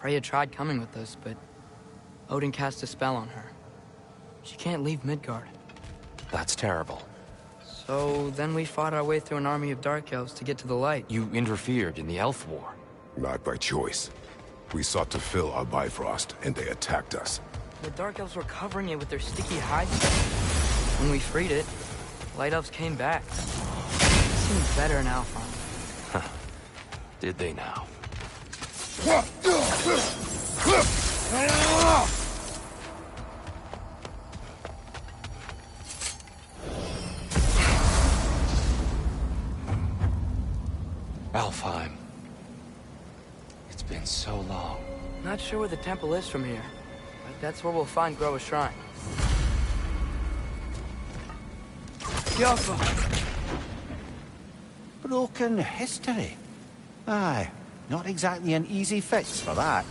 Freya tried coming with us, but Odin cast a spell on her. She can't leave Midgard. That's terrible. So then we fought our way through an army of Dark Elves to get to the light. You interfered in the Elf War. Not by choice. We sought to fill our Bifrost, and they attacked us. The Dark Elves were covering it with their sticky hides. When we freed it, Light Elves came back. It seemed better in Alfheim. Did they now? Alfheim. It's been so long. Not sure where the temple is from here, but that's where we'll find Groa's shrine. Yafa! Broken history. Aye, not exactly an easy fix for that.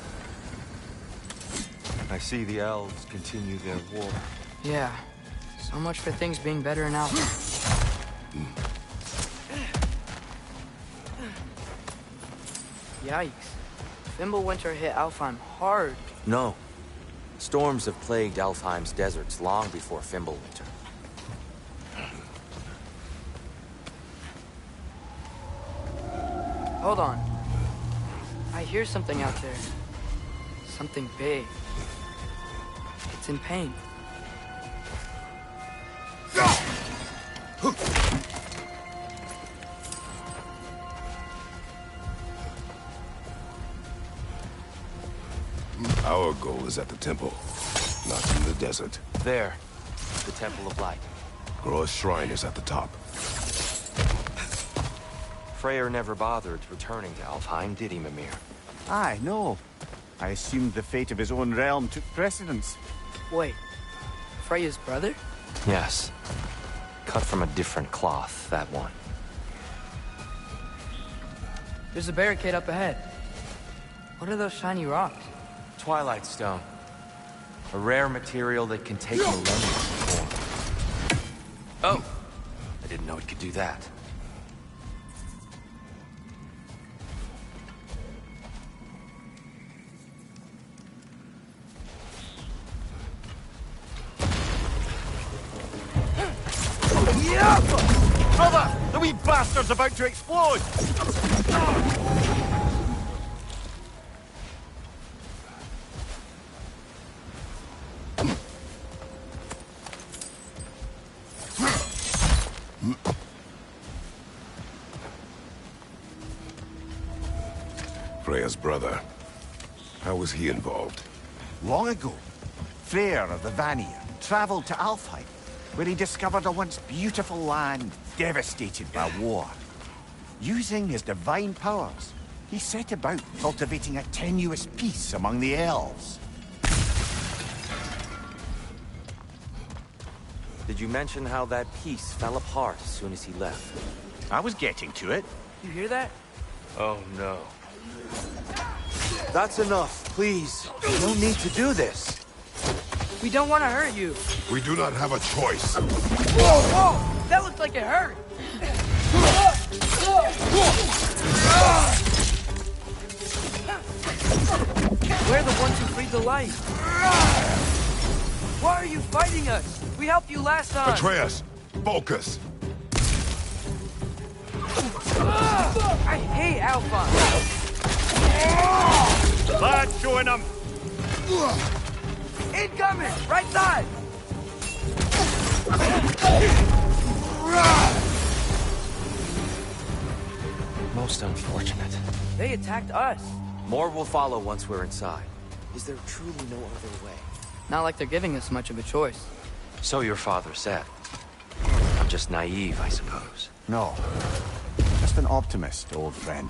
I see the elves continue their war. Yeah, so much for things being better in Alfheim. Yikes. Fimbulwinter hit Alfheim hard. No. Storms have plagued Alfheim's deserts long before Fimbulwinter. Hold on. I hear something out there. Something big. It's in pain. Our goal is at the temple, not in the desert. There. The Temple of Light. Groa's shrine is at the top. Freyr never bothered returning to Alfheim, did he, Mimir? Aye, no. I assumed the fate of his own realm took precedence. Wait. Freya's brother? Yes. Cut from a different cloth, that one. There's a barricade up ahead. What are those shiny rocks? Twilight Stone. A rare material that can take millennia to form. Oh! I didn't know it could do that. Brother! The wee bastard's about to explode! Freya's brother. How was he involved? Long ago, Freyr of the Vanir traveled to Alfheim, where he discovered a once beautiful land devastated by war. Using his divine powers, he set about cultivating a tenuous peace among the elves. Did you mention how that peace fell apart as soon as he left? I was getting to it. You hear that? Oh no. That's enough, please. No need to do this. We don't want to hurt you. We do not have a choice. Whoa! That looked like it hurt! We're the ones who freed the light. Why are you fighting us? We helped you last time. Atreus, focus. I hate Alpha. Lad, showing them! Incoming! Right side! Most unfortunate. They attacked us. More will follow once we're inside. Is there truly no other way? Not like they're giving us much of a choice. So your father said. I'm just naive, I suppose. No. Just an optimist, old friend.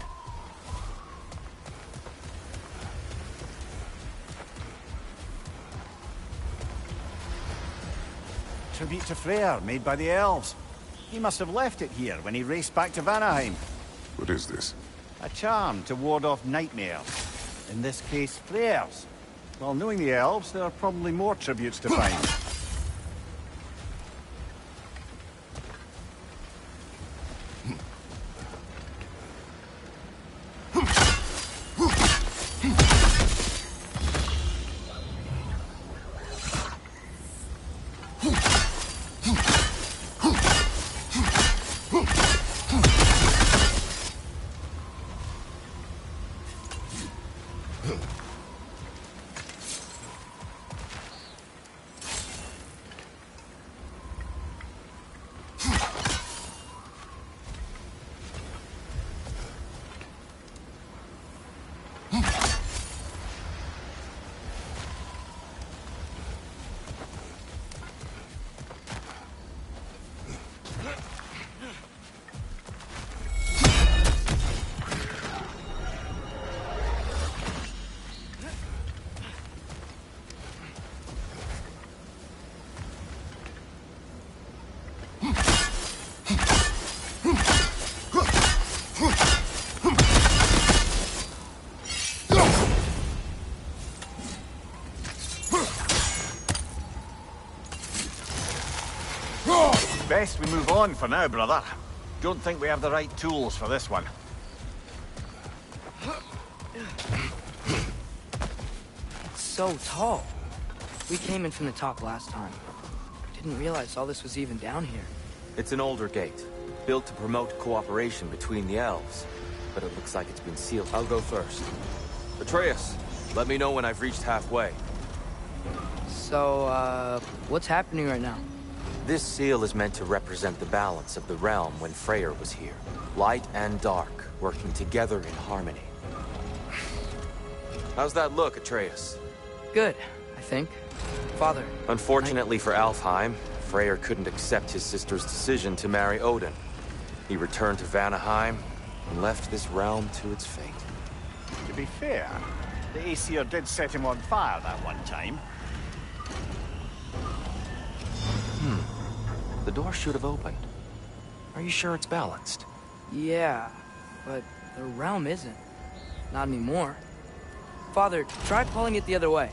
Tribute to Freyr, made by the elves. He must have left it here when he raced back to Vanaheim. What is this? A charm to ward off nightmares. In this case, Freyr's. Well, knowing the elves, there are probably more tributes to find. Best we move on for now, brother. Don't think we have the right tools for this one. It's so tall. We came in from the top last time. Didn't realize all this was even down here. It's an older gate, built to promote cooperation between the elves. But it looks like it's been sealed. I'll go first. Atreus, let me know when I've reached halfway. So, what's happening right now? This seal is meant to represent the balance of the realm when Freyr was here. Light and dark, working together in harmony. How's that look, Atreus? Good, I think. Father. Unfortunately for Alfheim, Freyr couldn't accept his sister's decision to marry Odin. He returned to Vanaheim and left this realm to its fate. To be fair, the Aesir did set him on fire that one time. The door should have opened. Are you sure it's balanced? Yeah, but the realm isn't. Not anymore. Father, try pulling it the other way.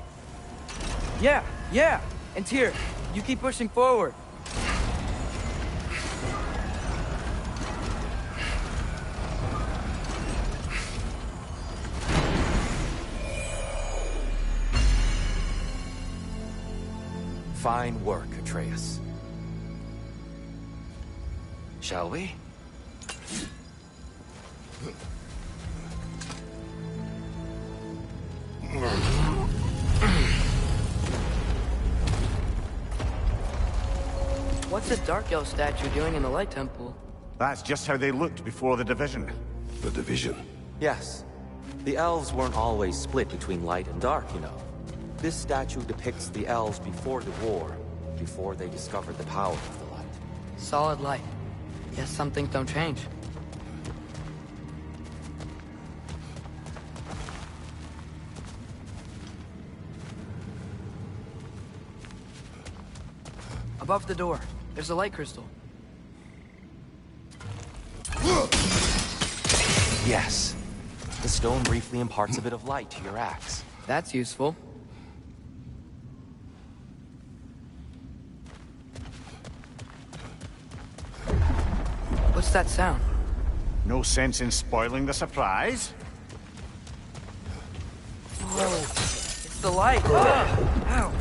Yeah! And Tyr, you keep pushing forward. Fine work, Atreus. Shall we? What's the Dark Elf statue doing in the Light Temple? That's just how they looked before the division. The division. Yes. The elves weren't always split between light and dark, you know. This statue depicts the elves before the war, before they discovered the power of the light. Solid light. Guess some things don't change. Above the door, there's a light crystal. Yes. The stone briefly imparts a bit of light to your axe. That's useful. What's that sound? No sense in spoiling the surprise. Whoa! It's the light! Ow!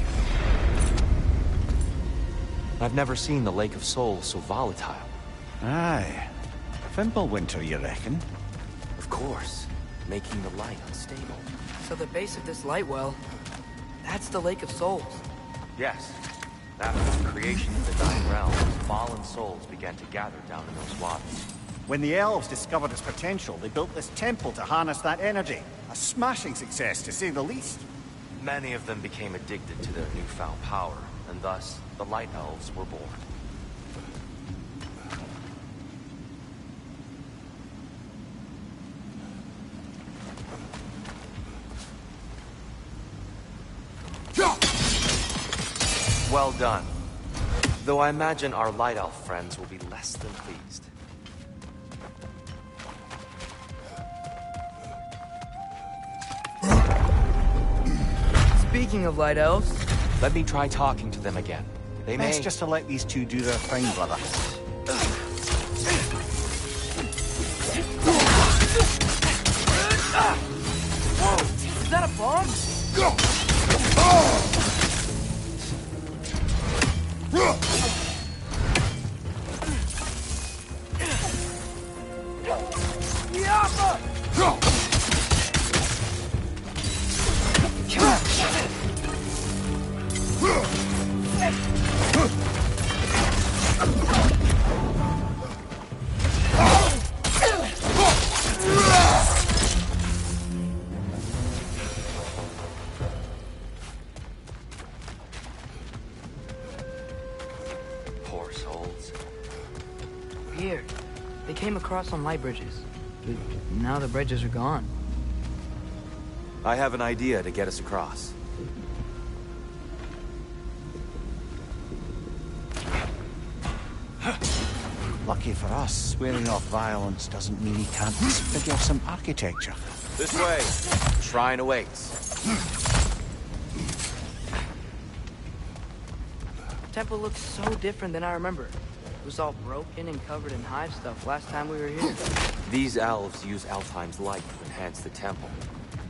I've never seen the Lake of Souls so volatile. Aye. Fimbulwinter, you reckon? Of course, making the light unstable. So the base of this light well, that's the Lake of Souls. Yes. After the creation of the Nine Realms, fallen souls began to gather down in those waters. When the elves discovered its potential, they built this temple to harness that energy. A smashing success, to say the least. Many of them became addicted to their newfound power, and thus, the Light Elves were born. Well done. Though I imagine our Light Elf friends will be less than pleased. Speaking of Light Elves... Let me try talking to them again. They may... Best just to let these two do their thing, brother. Whoa! Is that a bomb? came across on light bridges. But now the bridges are gone. I have an idea to get us across. Lucky for us, swearing off violence doesn't mean he can't figure some architecture. This way. Shrine awaits. The temple looks so different than I remember. It was all broken and covered in hive stuff last time we were here. These elves use Alfheim's light to enhance the temple.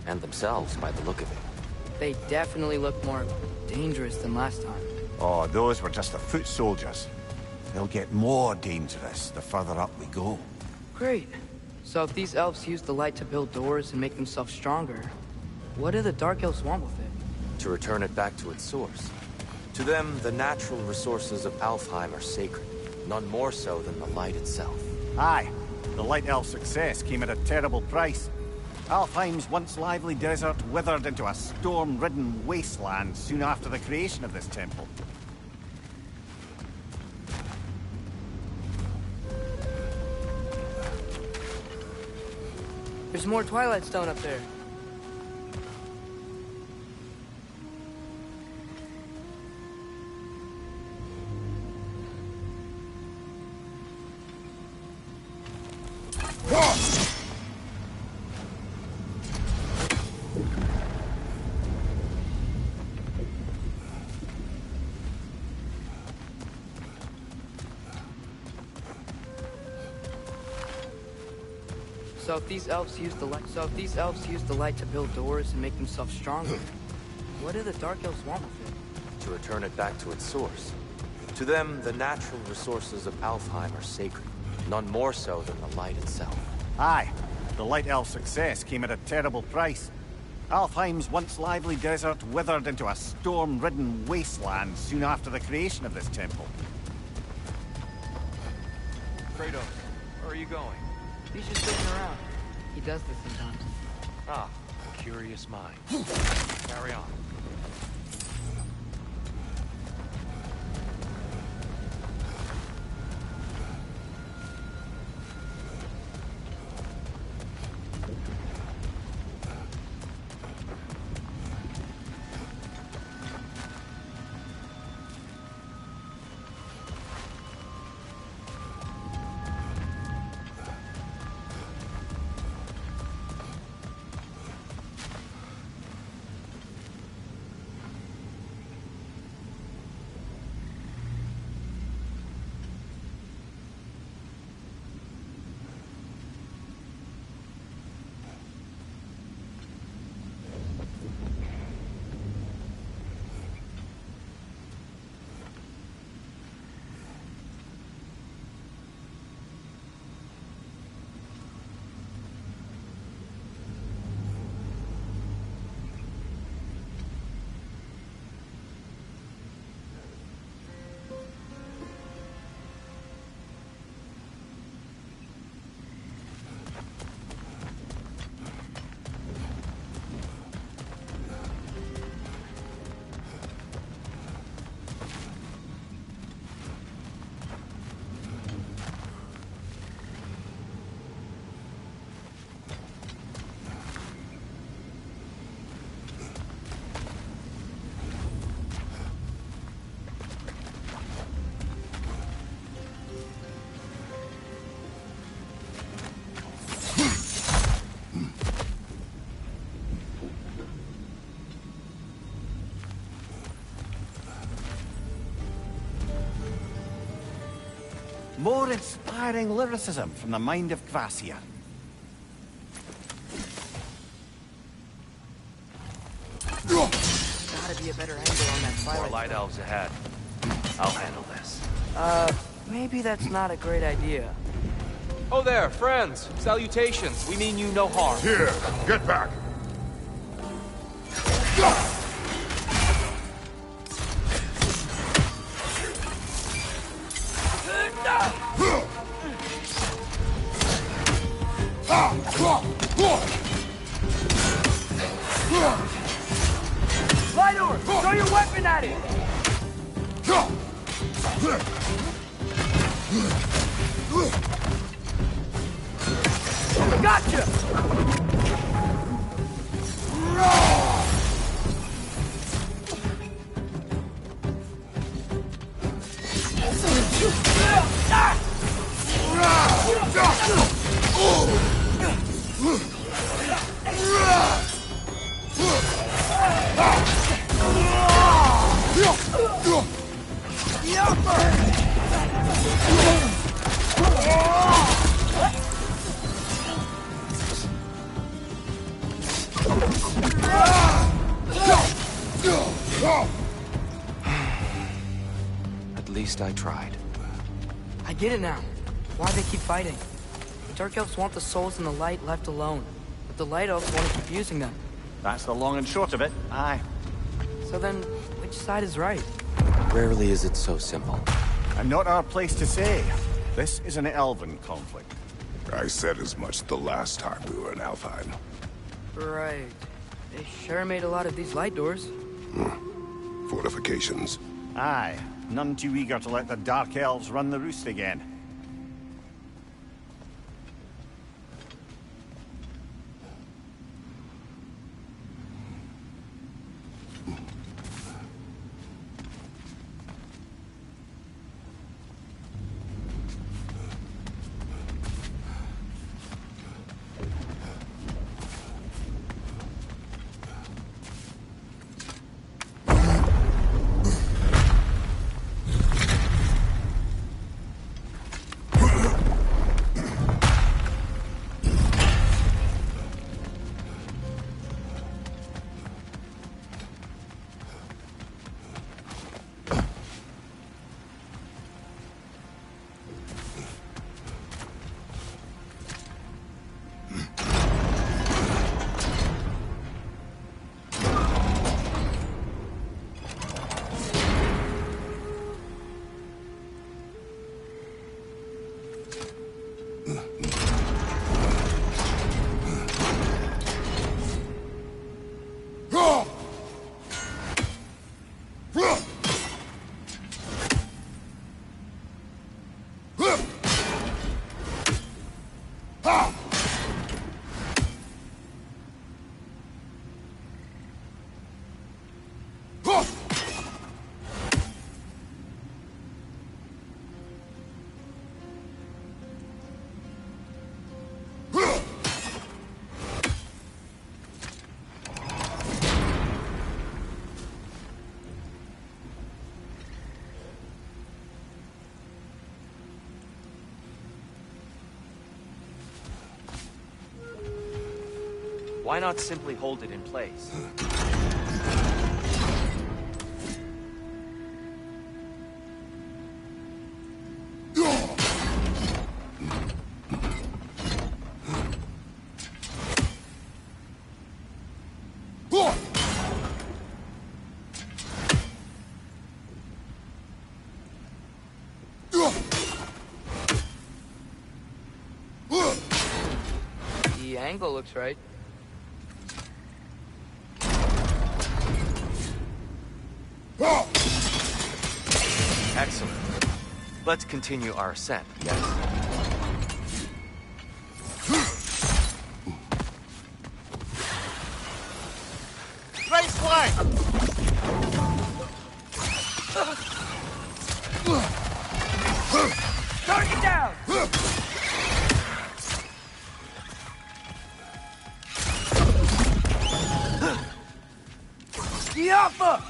And themselves, by the look of it. They definitely look more dangerous than last time. Oh, those were just the foot soldiers. They'll get more dangerous the further up we go. Great. So if these elves use the light to build doors and make themselves stronger, what do the Dark Elves want with it? To return it back to its source. To them, the natural resources of Alfheim are sacred. None more so than the light itself. Aye, the Light Elf success came at a terrible price. Alfheim's once lively desert withered into a storm-ridden wasteland soon after the creation of this temple. There's more Twilight Stone up there. So if these elves use the light to build doors and make themselves stronger, what do the Dark Elves want with it? To return it back to its source. To them, the natural resources of Alfheim are sacred. None more so than the light itself. Aye, the Light Elf success came at a terrible price. Alfheim's once lively desert withered into a storm-ridden wasteland soon after the creation of this temple. Kratos, where are you going? He's just sitting around. He does this sometimes. Ah, curious mind. Carry on. More inspiring lyricism from the mind of Gracia. Gotta be a better angle on that More Twilight light Stone. elves ahead. I'll handle this. Maybe that's not a great idea. Oh there, friends. Salutations. We mean you no harm. Here, get back! Light Orb, throw your weapon at it! Gotcha! At least I tried. I get it now. Why they keep fighting. The Dark Elves want the souls in the light left alone, but the Light Elves want to keep using them. That's the long and short of it, aye. So then, which side is right? Rarely is it so simple. And not our place to say. This is an elven conflict. I said as much the last time we were in Alfheim. Right. They sure made a lot of these light doors. Fortifications. Aye, none too eager to let the Dark Elves run the roost again. Why not simply hold it in place? The angle looks right. Excellent. Let's continue our ascent, yes? Right flank! Target down! The Alpha!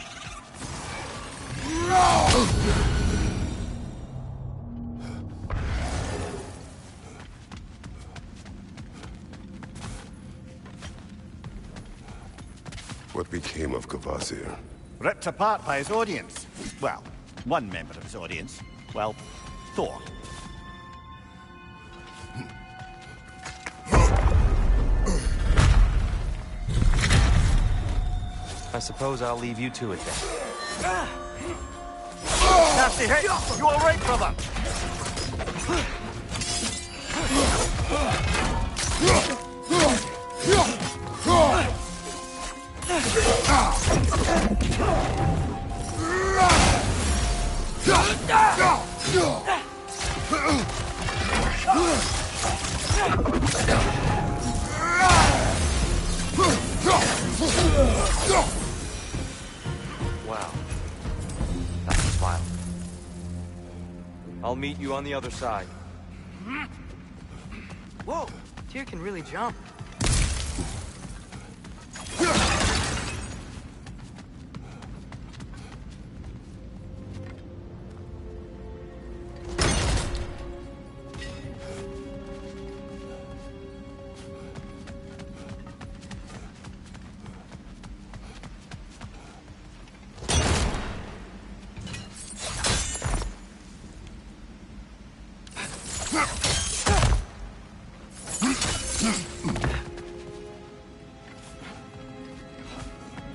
What became of Kvasir? Ripped apart by his audience. Well, one member of his audience. Well, Thor. I suppose I'll leave you to it then. Nasty hit! You all right, brother? Wow. That was wild. I'll meet you on the other side. Whoa! Tyr can really jump.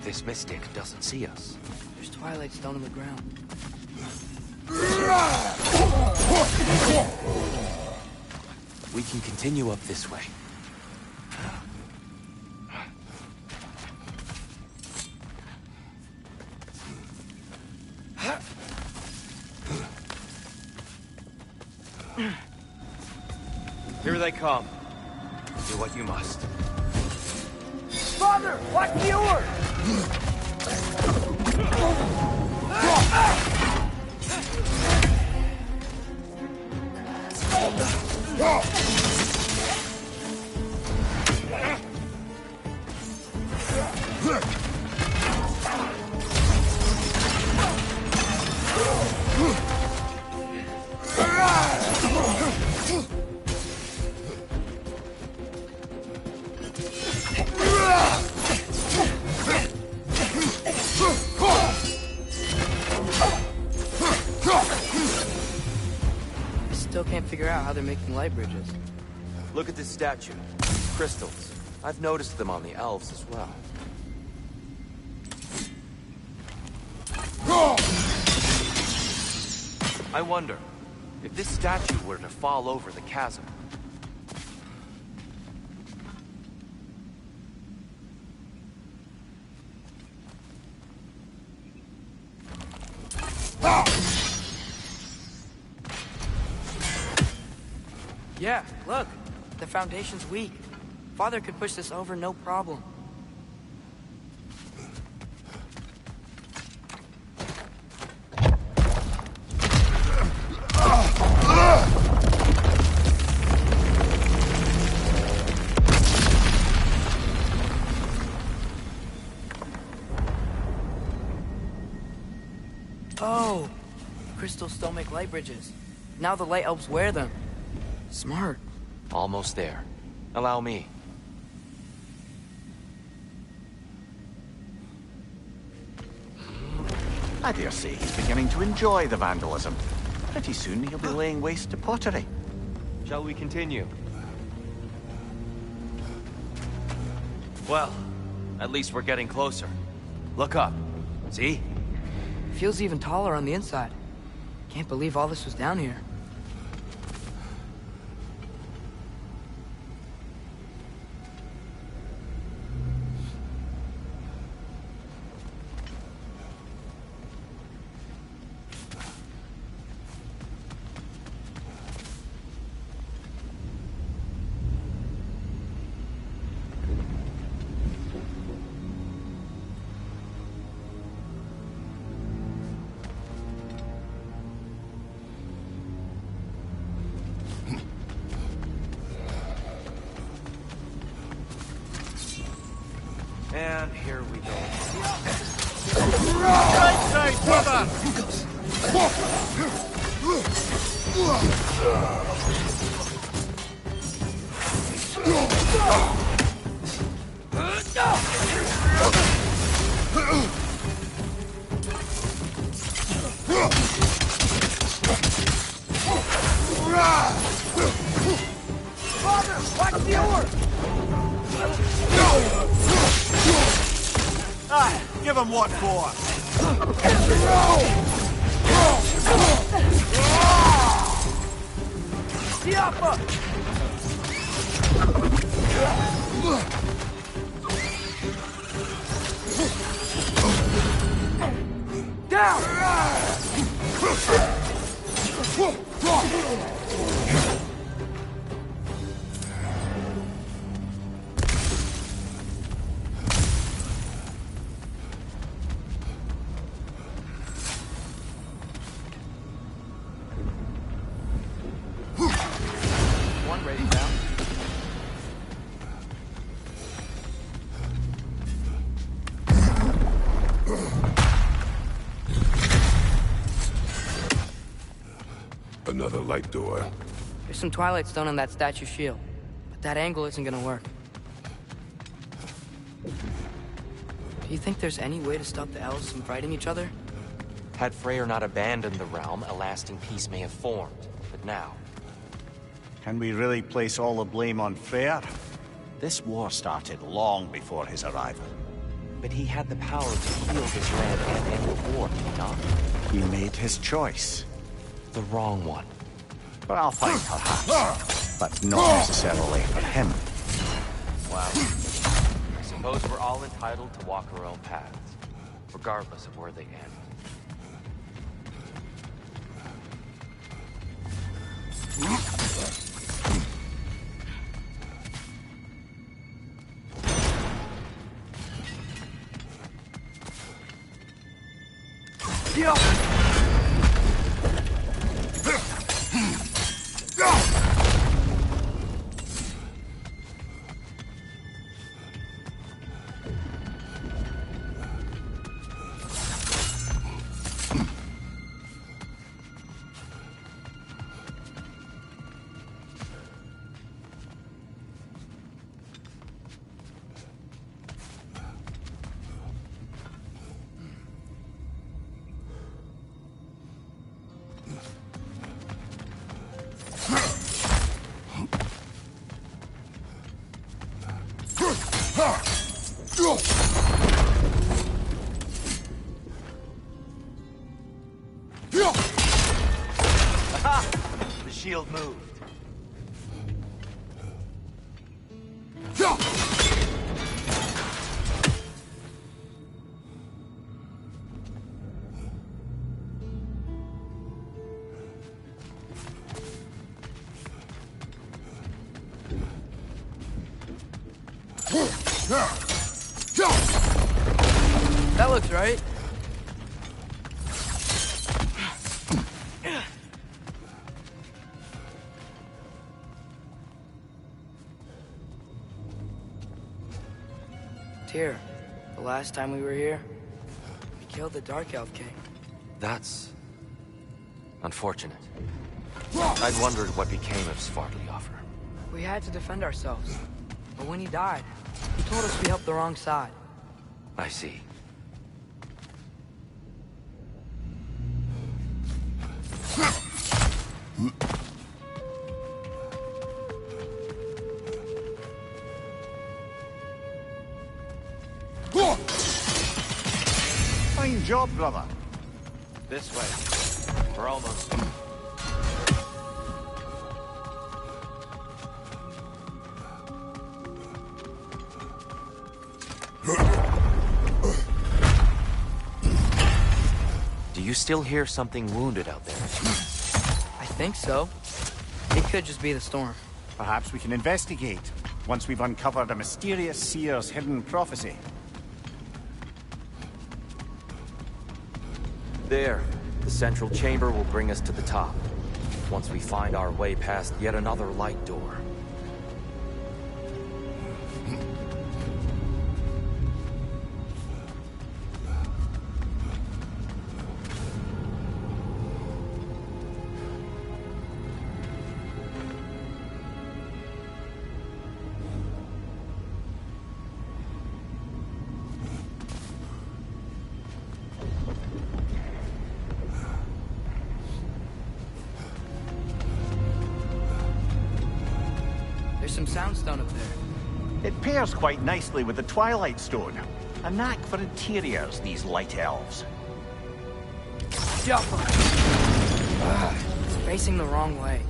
This mystic doesn't see us. There's twilight stone on the ground. We can continue up this way. Here they come. Do what you must. Father, watch the oar! Still can't figure out how they're making light bridges. Look at this statue. Crystals. I've noticed them on the elves as well. I wonder, if this statue were to fall over the chasm, Yeah, look. The foundation's weak. Father could push this over no problem. Oh! Crystals still make light bridges. Now the light elves wear them. Smart. almost there. Allow me. I dare say he's beginning to enjoy the vandalism. Pretty soon he'll be laying waste to pottery. Shall we continue? Well, at least we're getting closer. Look up. See? Feels even taller on the inside. Can't believe all this was down here. And here we go. Right side, brother! Father, watch the oar! Ah, give him what for. Siapa! Down! Another light door. There's some Twilight Stone on that statue shield, but that angle isn't gonna work. Do you think there's any way to stop the elves from fighting each other? Had Freyr not abandoned the realm, a lasting peace may have formed. But now... Can we really place all the blame on Freyr? This war started long before his arrival. But he had the power to heal this land and end the war, did he not? He made his choice. The wrong one. For Alfheim, perhaps. But not necessarily for him. Wow. I suppose we're all entitled to walk our own paths, regardless of where they end. The shield moved. That looks right. Tyr, the last time we were here, we killed the Dark Elf King. That's... unfortunate. I'd wondered what became of Svartalfheim. We had to defend ourselves. But when he died, he told us we helped the wrong side. I see. Fine job, brother. This way. We're almost... Do you still hear something wounded out there? I think so. It could just be the storm. Perhaps we can investigate, once we've uncovered a mysterious seer's hidden prophecy. There. The central chamber will bring us to the top. Once we find our way past yet another light door. There's some soundstone up there. It pairs quite nicely with the Twilight Stone. A knack for interiors, these light elves. It's facing the wrong way.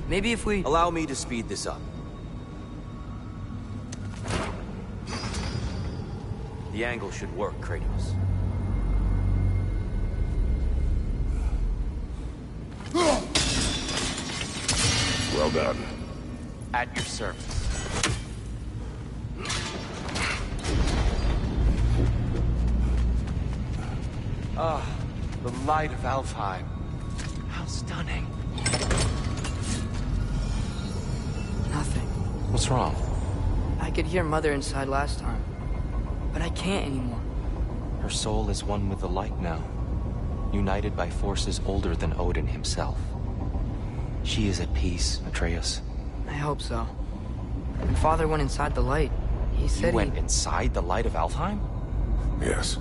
Maybe if we... Allow me to speed this up. The angle should work, Kratos. Well done. At your service. Ah, the light of Alfheim. How stunning. nothing. What's wrong? I could hear Mother inside last time, but I can't anymore. Her soul is one with the light now, united by forces older than Odin himself. She is at peace, Atreus. I hope so. When Father went inside the light, he said You went inside the light of Alfheim? Yes.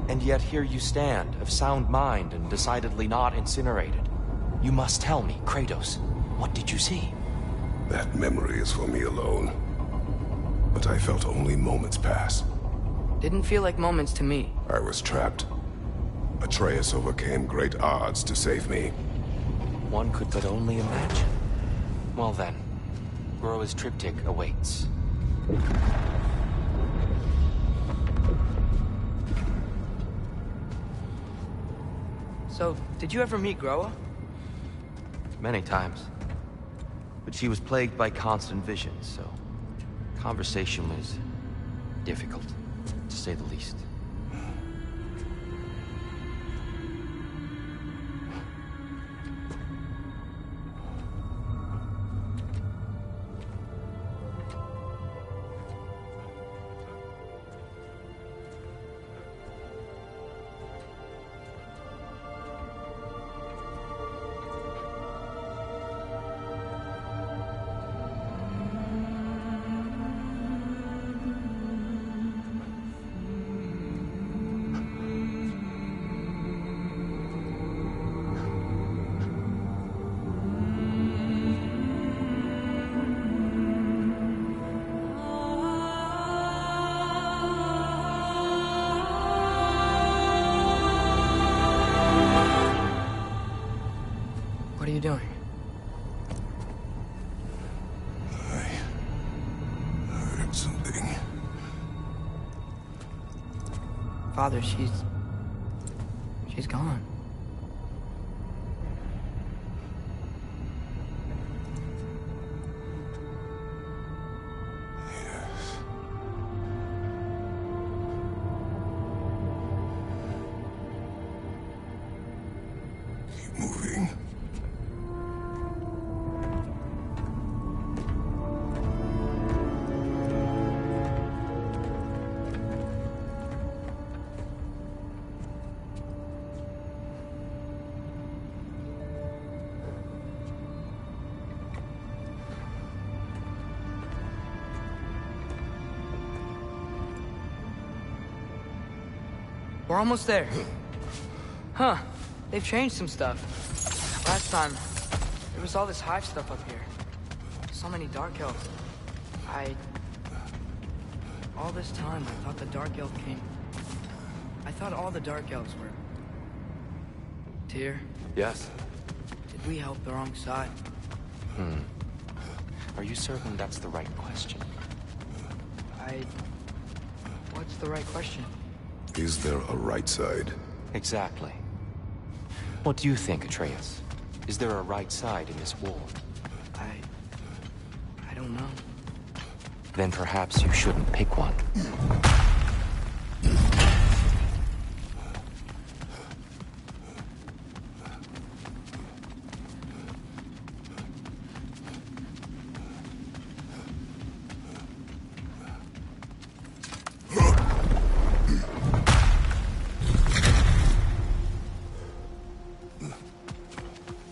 And yet here you stand, of sound mind and decidedly not incinerated. You must tell me, Kratos, what did you see? That memory is for me alone. But I felt only moments pass. Didn't feel like moments to me. I was trapped. Atreus overcame great odds to save me. One could but only imagine. Well then, Groa's triptych awaits. So, did you ever meet Groa? Many times. But she was plagued by constant visions, so conversation was difficult, to say the least. What are you doing? I heard something. Father, she's gone. Yes. Keep moving. We're almost there. Huh. They've changed some stuff. Last time, there was all this hive stuff up here. So many Dark Elves. All this time, I thought the Dark Elf king... I thought all the Dark Elves were... Tyr, Yes? did we help the wrong side? Are you certain that's the right question? What's the right question? Is there a right side? Exactly. What do you think, Atreus? Is there a right side in this war? I don't know. Then perhaps you shouldn't pick one.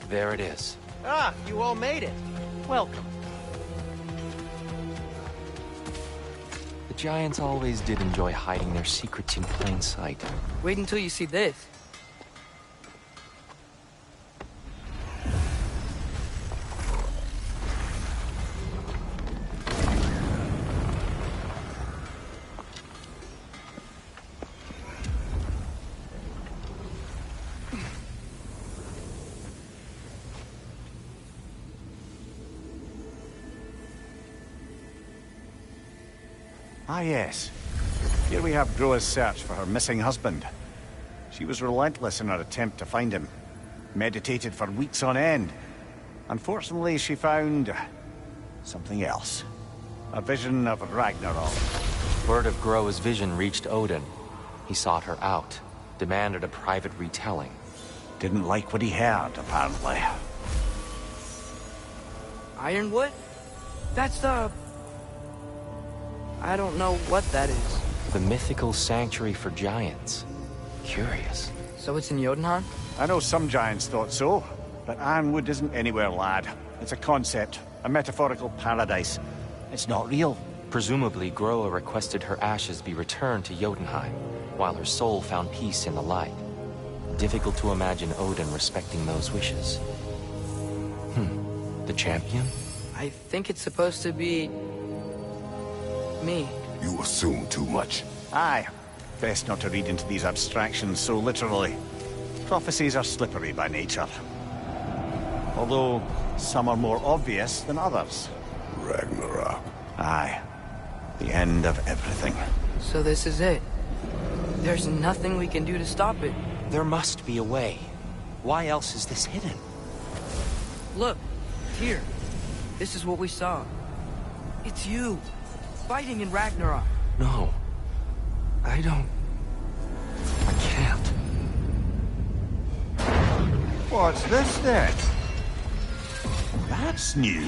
There it is. Ah, you all made it. Welcome. The giants always did enjoy hiding their secrets in plain sight. Wait until you see this. Ah, yes. Here we have Groa's search for her missing husband. She was relentless in her attempt to find him. Meditated for weeks on end. Unfortunately, she found... something else. A vision of Ragnarok. Word of Groa's vision reached Odin. He sought her out, demanded a private retelling. Didn't like what he heard, apparently. Ironwood? That's the... I don't know what that is. The mythical sanctuary for giants. Curious. So it's in Jotunheim? I know some giants thought so, but Ironwood isn't anywhere, lad. It's a concept, a metaphorical paradise. It's not real. Presumably, Groa requested her ashes be returned to Jotunheim, while her soul found peace in the light. Difficult to imagine Odin respecting those wishes. The champion? I think it's supposed to be... me. You assume too much. Aye. Best not to read into these abstractions so literally. Prophecies are slippery by nature. Although, some are more obvious than others. Ragnarok. Aye. The end of everything. So this is it. There's nothing we can do to stop it. There must be a way. Why else is this hidden? Look, here. This is what we saw. It's you, fighting in Ragnarok. No. I don't... I can't. What's this then? That's new.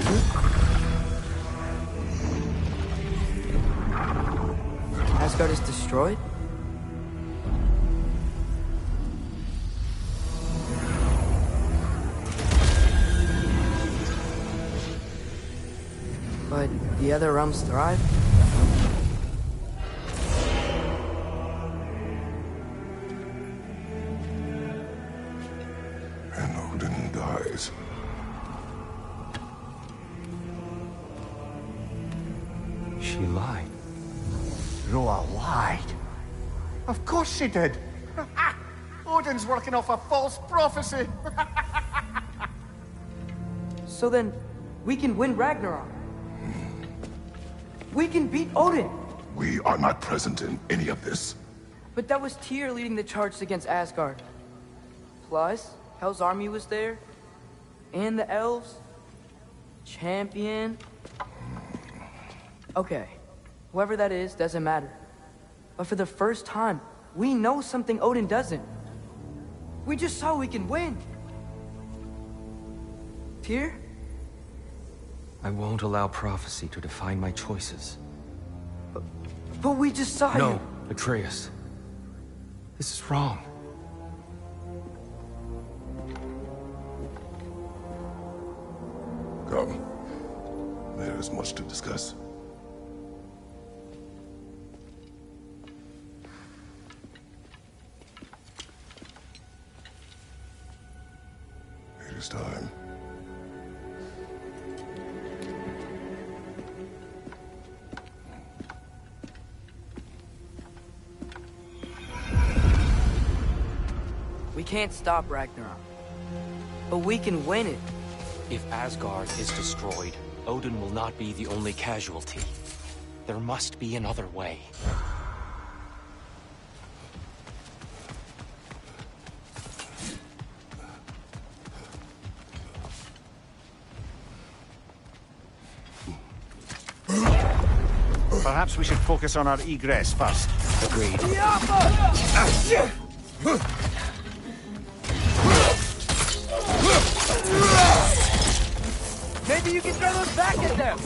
Asgard is destroyed? But the other realms thrive? And Odin dies. She lied. Roa lied. Of course she did. Odin's working off a false prophecy. So then, we can win Ragnarok. We can beat Odin. We are not present in any of this. But that was Tyr leading the charge against Asgard. Plus, Hell's army was there. And the elves. Champion. Okay. Whoever that is, doesn't matter. But for the first time, we know something Odin doesn't. We just saw we can win. Tyr? I won't allow prophecy to define my choices. But we just saw No, you. Atreus. This is wrong. Come. There is much to discuss. It is time. We can't stop Ragnarok. But we can win it. If Asgard is destroyed, Odin will not be the only casualty. There must be another way. Perhaps we should focus on our egress first. Agreed. Maybe you can throw those back at them!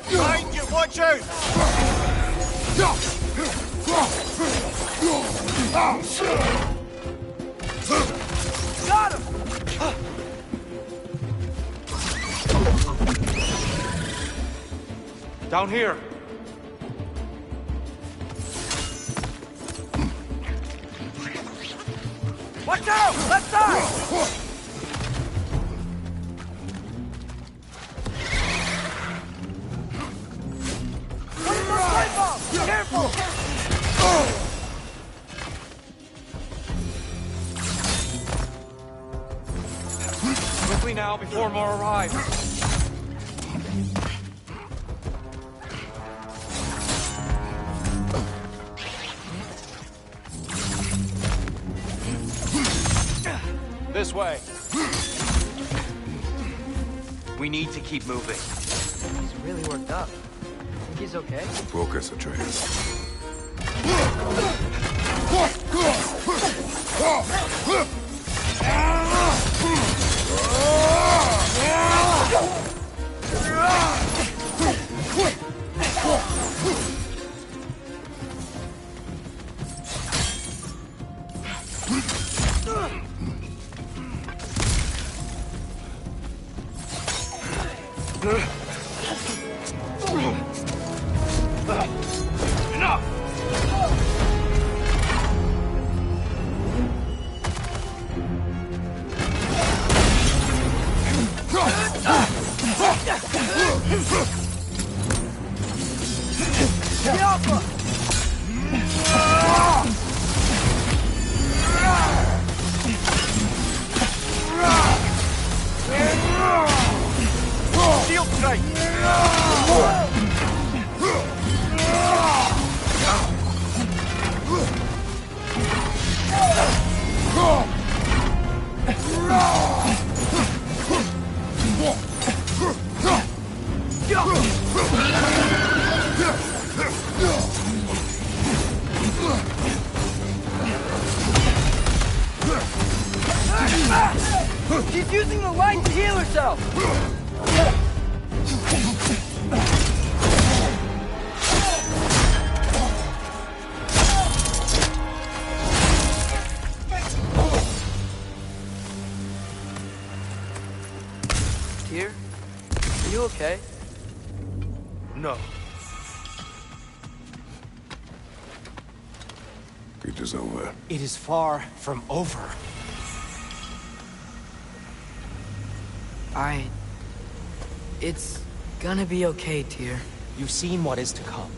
Behind you, watch out! Down here. Watch out! Left side! Careful! Quickly now, before more arrive. This way. We need to keep moving. He's really worked up. Think he's okay? Focus, Atreus. Shield strike! She's using the light to heal herself! Tyr? Are you okay? No. It is over. It is far from over. It's gonna be okay, Tyr. You've seen what is to come.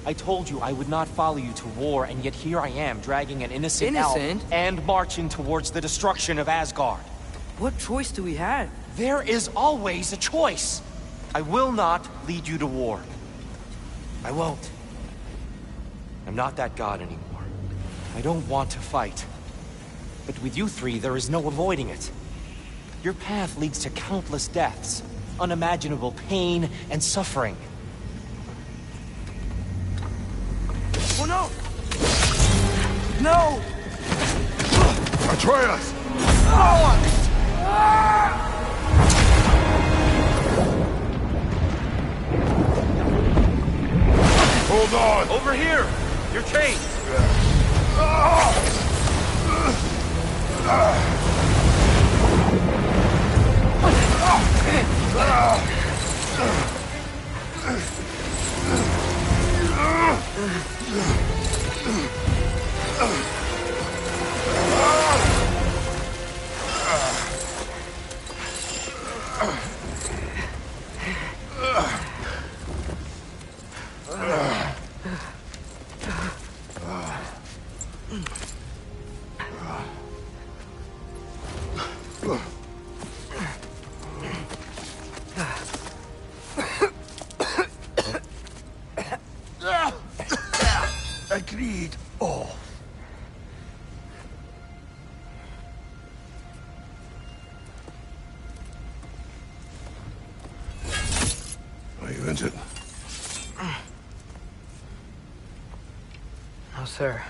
I told you I would not follow you to war, and yet here I am, dragging an innocent elf and marching towards the destruction of Asgard. What choice do we have? There is always a choice. I will not lead you to war. I won't. I'm not that god anymore. I don't want to fight. But with you three, there is no avoiding it. Your path leads to countless deaths, unimaginable pain and suffering. Oh no! No! Atreus! Hold on! Over here! You're chained! Agreed. Oh. Are you injured? No, sir.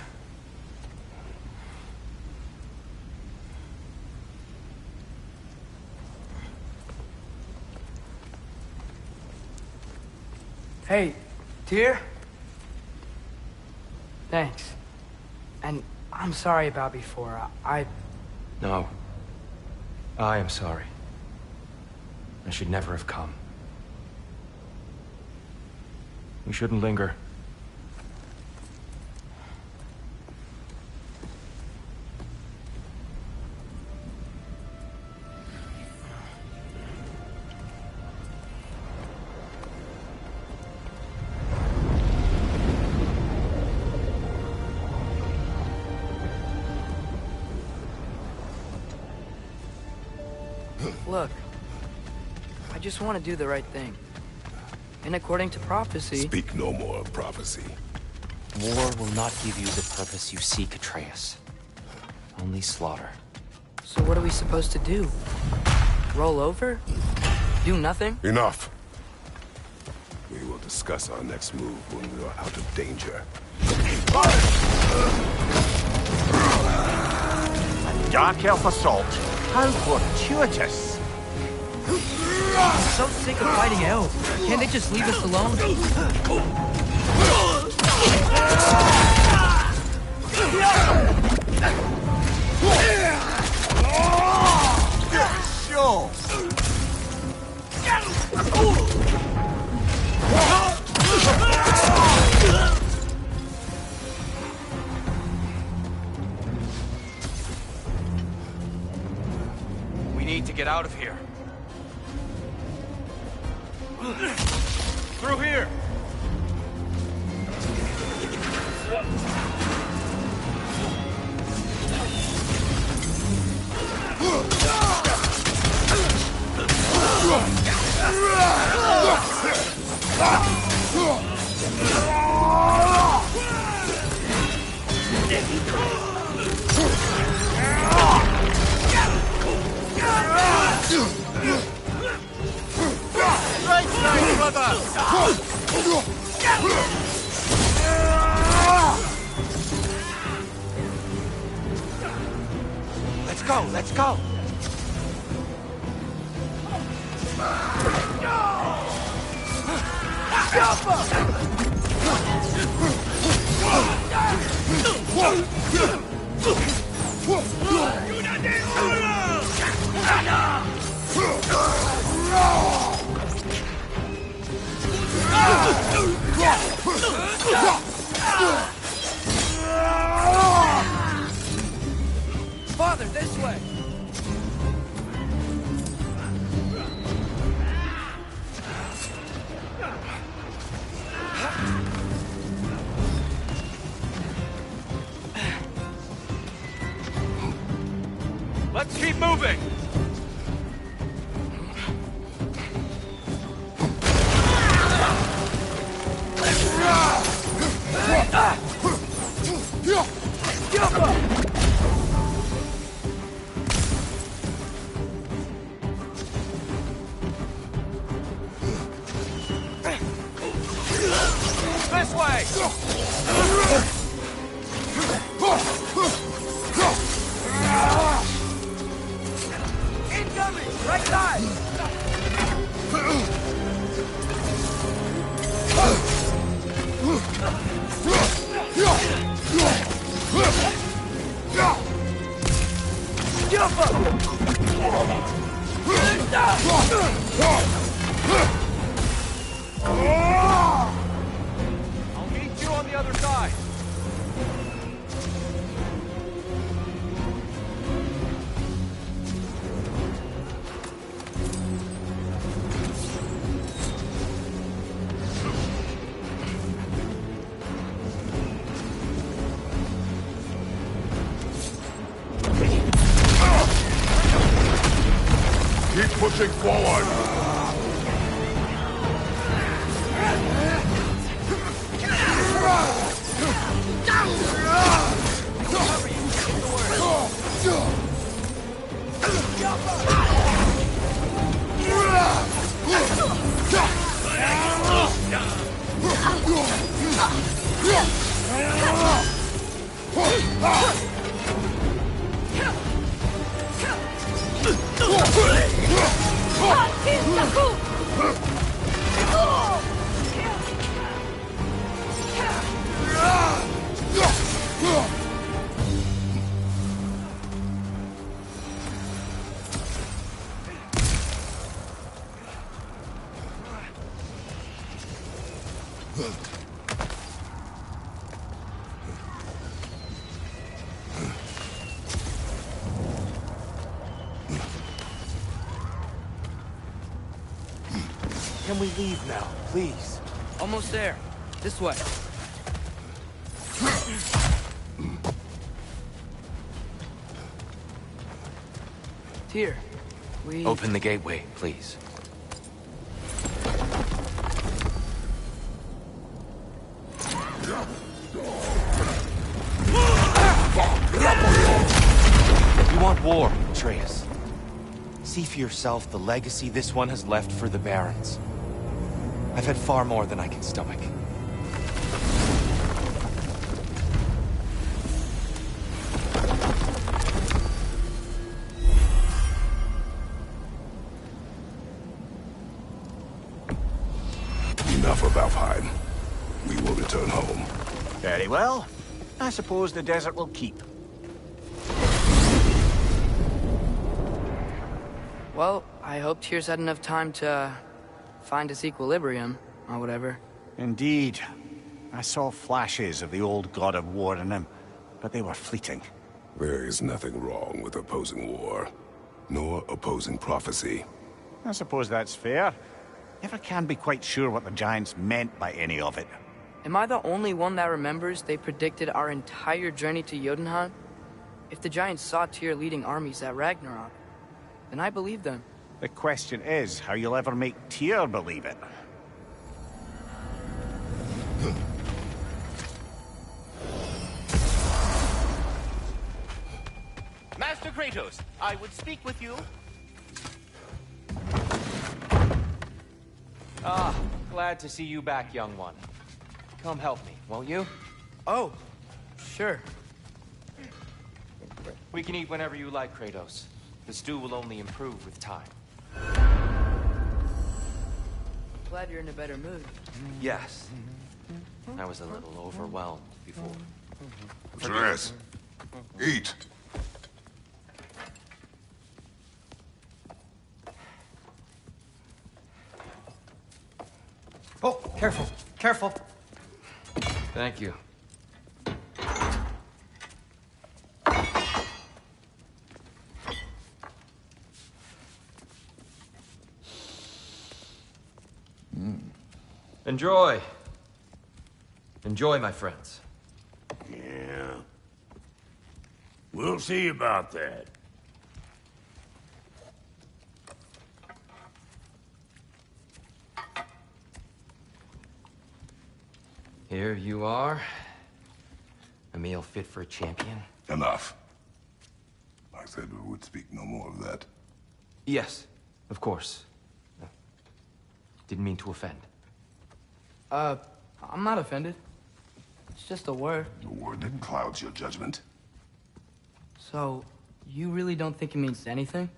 Hey, Tyr? Thanks. And I'm sorry about before. No. I am sorry. I should never have come. We shouldn't linger. Look, I just want to do the right thing. And according to prophecy... Speak no more of prophecy. War will not give you the purpose you seek, Atreus. Only slaughter. So what are we supposed to do? Roll over? Do nothing? Enough. We will discuss our next move when we are out of danger. A Dark Elf assault. How fortuitous. I'm so sick of fighting elves. Can't they just leave us alone? Sure. We need to get out of here. Through here! Let's go, let's go. Father, this way! Let's keep moving! This way! Incoming! Right side! Jump up! I'll meet you on the other side. Keep pushing forward! can we leave now, please? Almost there. This way. Tyr, we... Open the gateway, please. You want war, Atreus. See for yourself the legacy this one has left for the Barons. I've had far more than I can stomach. Enough of Alfheim. We will return home. Very well. I suppose the desert will keep. Well, I hope Tyr's had enough time to find his equilibrium, or whatever. Indeed. I saw flashes of the old god of war in him, but they were fleeting. There is nothing wrong with opposing war, nor opposing prophecy. I suppose that's fair. Never can be quite sure what the Giants meant by any of it. Am I the only one that remembers they predicted our entire journey to Jotunheim? If the Giants saw Tyr leading armies at Ragnarok, then I believe them. The question is how you'll ever make Tyr believe it. Master Kratos, I would speak with you. Ah, glad to see you back, young one. Come help me, won't you? Oh, sure. We can eat whenever you like, Kratos. The stew will only improve with time. Glad you're in a better mood. Yes. I was a little overwhelmed before. Atreus, eat. Oh, careful, careful. Thank you. Enjoy. Enjoy, my friends. Yeah. We'll see about that. Here you are. A meal fit for a champion. Enough. I said we would speak no more of that. Yes, of course. Didn't mean to offend. I'm not offended. It's just a word. A word that clouds your judgment. So, you really don't think it means anything?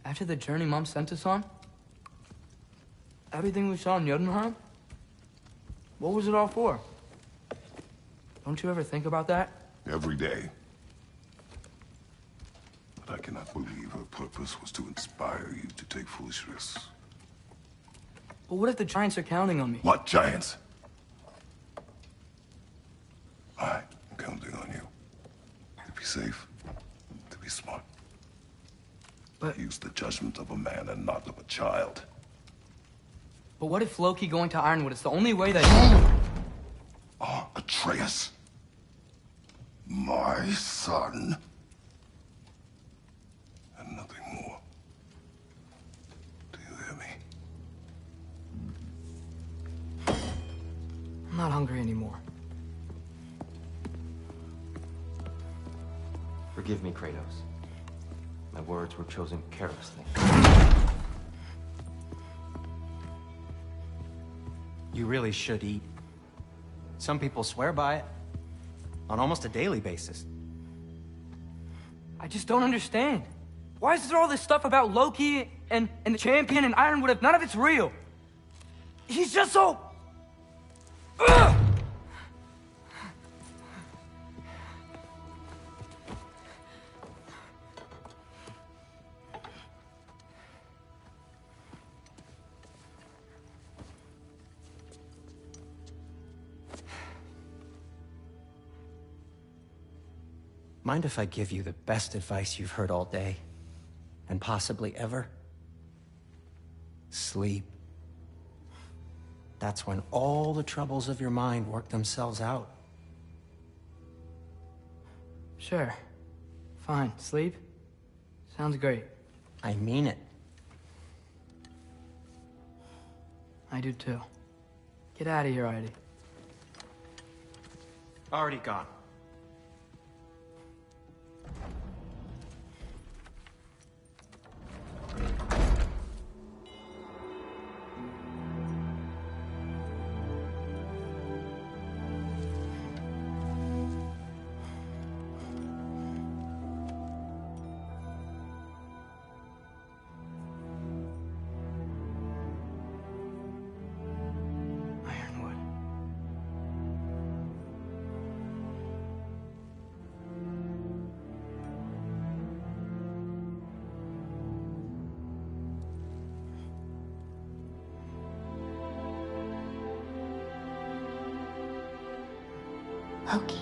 After the journey Mom sent us on? Everything we saw in Jotunheim? What was it all for? Don't you ever think about that? Every day. But I cannot believe her purpose was to inspire you to take foolish risks. But what if the Giants are counting on me? What giants? I'm counting on you. To be safe, to be smart. But... Use the judgment of a man and not of a child. But what if Loki going to Ironwood is the only way that... Oh, Atreus. My son. And nothing more. Do you hear me? I'm not hungry anymore. Forgive me, Kratos. My words were chosen carelessly. You really should eat. Some people swear by it. On almost a daily basis. I just don't understand. Why is there all this stuff about Loki and the champion and Ironwood if none of it's real? He's just so... Ugh! Mind if I give you the best advice you've heard all day? And possibly ever? Sleep. That's when all the troubles of your mind work themselves out. Sure. Fine. Sleep? Sounds great. I mean it. I do too. Get out of here, Heidi. Already gone. Ironwood. Loki.